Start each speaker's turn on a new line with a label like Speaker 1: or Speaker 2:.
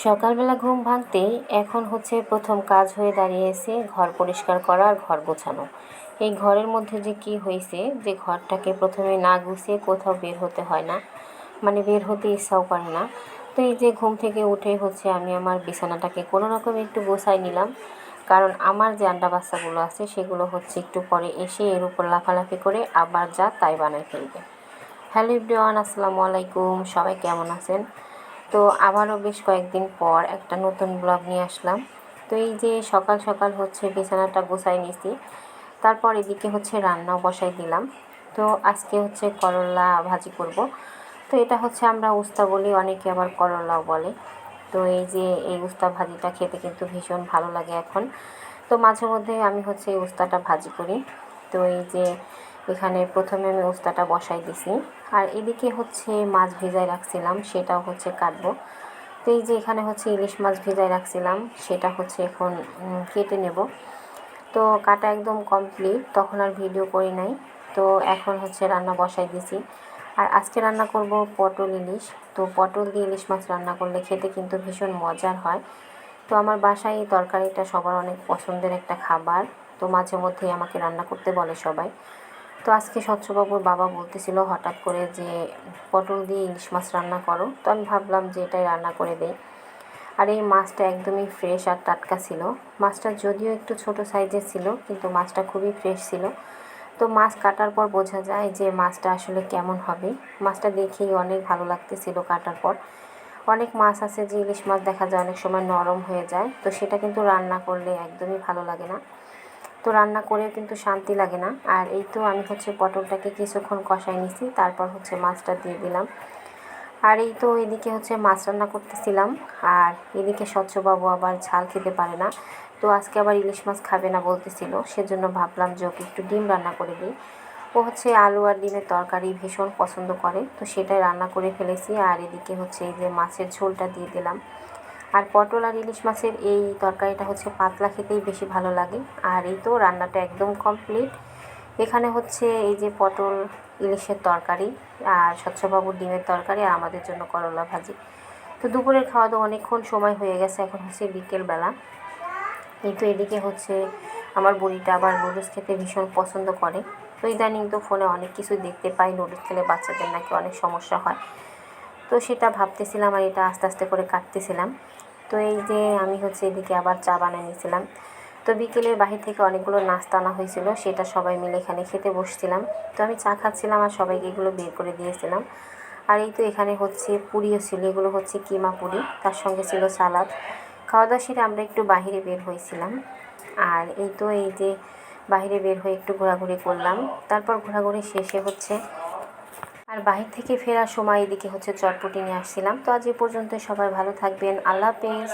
Speaker 1: সকালবেলা ঘুম ভাঙতেই এখন হচ্ছে প্রথম কাজ হয়ে দাঁড়িয়েছে ঘর পরিষ্কার করা আর ঘর গোছানো। এই ঘরের মধ্যে যে কি হয়েছে যে ঘরটাকে প্রথমে না গুছিয়ে কোথাও বের হতে হয় না, মানে বের হতে ইচ্ছাও করে না। তো এই যে ঘুম থেকে উঠে হচ্ছে আমি আমার বিছানাটাকে কোনো রকম একটু গোছাই নিলাম, কারণ আমার যে আন্ডা বাচ্চাগুলো আছে সেগুলো হচ্ছে একটু পরে এসে এর উপর লাফালাফি করে আবার যা তাই বানায় ফেলবে। হ্যালো এভরিওয়ান, আসসালামু আলাইকুম, সবাই কেমন আছেন? তো আবারও বেশ কয়েকদিন পর একটা নতুন ব্লগ নিয়ে আসলাম। তো এই যে সকাল সকাল হচ্ছে বিছানাটা গোছাই নিয়েছি, তারপর এদিকে হচ্ছে রান্নাও বসাই দিলাম। তো আজকে হচ্ছে করলা ভাজি করব। তো এটা হচ্ছে আমরা উস্তা বলি, অনেকে আবার করলাও বলে। তো এই যে এই উস্তা ভাজিটা খেতে কিন্তু ভীষণ ভালো লাগে এখন। তো মাঝে মধ্যে আমি হচ্ছে এই উস্তাটা ভাজি করি। তো এই যে এখানে প্রথমে আমি উস্তাটা বসাই দিছি, আর এদিকে হচ্ছে মাছ ভিজায় রাখছিলাম, সেটাও হচ্ছে কাটবো। তো এই যে এখানে হচ্ছে ইলিশ মাছ ভিজায় রাখছিলাম, সেটা হচ্ছে এখন কেটে নেব। তো কাটা একদম কমপ্লিট, তখন আর ভিডিও করি নাই। তো এখন হচ্ছে রান্না বসাই দিছি। আর আজকে রান্না করব পটল ইলিশ। তো পটল দিয়ে ইলিশ মাছ রান্না করলে খেতে কিন্তু ভীষণ মজার হয়। তো আমার বাসায় এই তরকারিটা সবার অনেক পছন্দের একটা খাবার। তো মাঝে মধ্যেই আমাকে রান্না করতে বলে সবাই। তো আজকে স্বচ্ছবাবুর বাবা বলতেছিল হঠাৎ করে যে পটল দিয়ে ইলিশ মাছ রান্না করো। তো আমি ভাবলাম যে এটাই রান্না করে দেই। আর এই মাছটা একদমই ফ্রেশ আর টাটকা ছিল। মাছটা যদিও একটু ছোট সাইজের ছিল, কিন্তু মাছটা খুবই ফ্রেশ ছিল। তো মাছ কাটার পর বোঝা যায় যে মাছটা আসলে কেমন হবে। মাছটা দেখেই অনেক ভালো লাগতেছিল কাটার পর। অনেক মাছ আছে যে ইলিশ মাছ দেখা যায় অনেক সময় নরম হয়ে যায়, তো সেটা কিন্তু রান্না করলে একদমই ভালো লাগে না। তো রান্না করেও কিন্তু শান্তি লাগে না। আর এই তো আমি হচ্ছে পটলটাকে কিছুক্ষণ কষাই নিছি, তারপর হচ্ছে মাছটা দিয়ে দিলাম। আর এই তো এদিকে হচ্ছে মাছ রান্না করতেছিলাম। আর এদিকে স্বচ্ছবাবু আবার ঝাল খেতে পারে না, তো আজকে আবার ইলিশ মাছ খাবে না বলতেছিল, সেজন্য ভাবলাম যে ওকে একটু ডিম রান্না করে দিই। ও হচ্ছে আলু আর ডিমের তরকারি ভীষণ পছন্দ করে, তো সেটাই রান্না করে ফেলেছি। আর এদিকে হচ্ছে এই যে মাছের ঝোলটা দিয়ে দিলাম। আর পটল আর ইলিশ মাছের এই তরকারিটা হচ্ছে পাতলা খেতেই বেশি ভালো লাগে। আর এই তো রান্নাটা একদম কমপ্লিট। এখানে হচ্ছে এই যে পটল ইলিশের তরকারি, আর স্বচ্ছবাবুর ডিমের তরকারি, আর আমাদের জন্য করলা ভাজি। তো দুপুরের খাওয়া দাওয়া অনেকক্ষণ সময় হয়ে গেছে, এখন হচ্ছে বিকেলবেলা। কিন্তু এদিকে হচ্ছে আমার বুড়িটা আবার নুডলস খেতে ভীষণ পছন্দ করে। তো ইদানিং তো ফোনে অনেক কিছু দেখতে পাই, নুডলস খেলে বাচ্চাদের নাকি অনেক সমস্যা হয়। তো সেটা ভাবতেছিলাম আর এটা আস্তে আস্তে করে কাটতেছিলাম। তো এই যে আমি হচ্ছে এদিকে আবার চা বানিয়ে নিয়েছিলাম। তো বিকেলে বাহির থেকে অনেকগুলো নাস্তা আনা হয়েছিল, সেটা সবাই মিলে এখানে খেতে বসছিলাম। তো আমি চা খাচ্ছিলাম আর সবাইকে এগুলো বের করে দিয়েছিলাম। আর এই তো এখানে হচ্ছে পুরিও ছিল, এগুলো হচ্ছে কিমা পুরি, তার সঙ্গে ছিল সালাদ। খাওয়া দাওয়া সেরে আমরা একটু বাহিরে বের হয়েছিলাম। আর এই তো এই যে বাহিরে বের হয়ে একটু ঘোরাঘুরি করলাম। তারপর ঘোরাঘুরি শেষে হচ্ছে আর বাহির থেকে ফেরার সময় এদিকে হচ্ছে চটপটি নিয়ে আসছিলাম। তো আজ এ পর্যন্ত, সবাই ভালো থাকবেন, আল্লাহ হাফেজ।